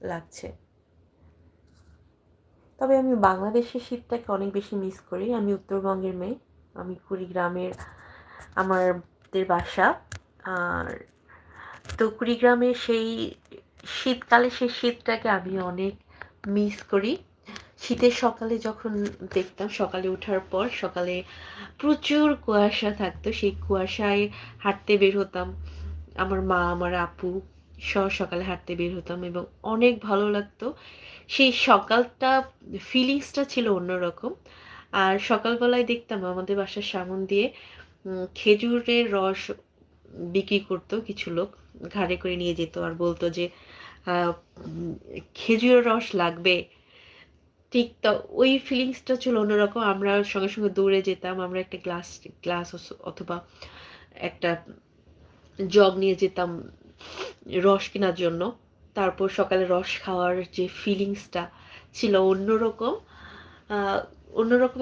লাগছে। তবে আমি বাংলাদেশের শীতটাকে অনেক বেশি মিস করি। আমি উত্তরবঙ্গের মেয়ে। আমি কুড়িগ্রামের আমাদের বাসা। আর তো কুড়িগ্রামের সেই শীতকালে সেই শীতটাকে আমি অনেক মিস করি। শীতের সকালে যখন দেখতাম সকালে ওঠার পর সকালে প্রচুর কুয়াশা থাকতো। সেই কুয়াশায় হাঁটতে বের হতাম। আমার মা, আমার আপু সকালে হাঁটতে বের হতাম এবং অনেক ভালো লাগতো। সেই সকালটা ফিলিংসটা ছিল অন্যরকম। আর সকালবেলায় দেখতাম আমাদের বাসার সামন দিয়ে খেজুরের রস বিক্রি করতো কিছু লোক। ঘাড়ে করে নিয়ে যেত আর বলতো যে আ উম খেজুরের রস লাগবে। ঠিক তো ওই ফিলিংসটা ছিল অন্যরকম। আমরা সঙ্গে, সঙ্গে দৌড়ে যেতাম। আমরা একটা গ্লাস অথবা একটা জগ নিয়ে যেতাম রস কেনার জন্য। তারপর সকালে রস খাওয়ার যে ফিলিংসটা ছিল অন্যরকম। আ অন্যরকম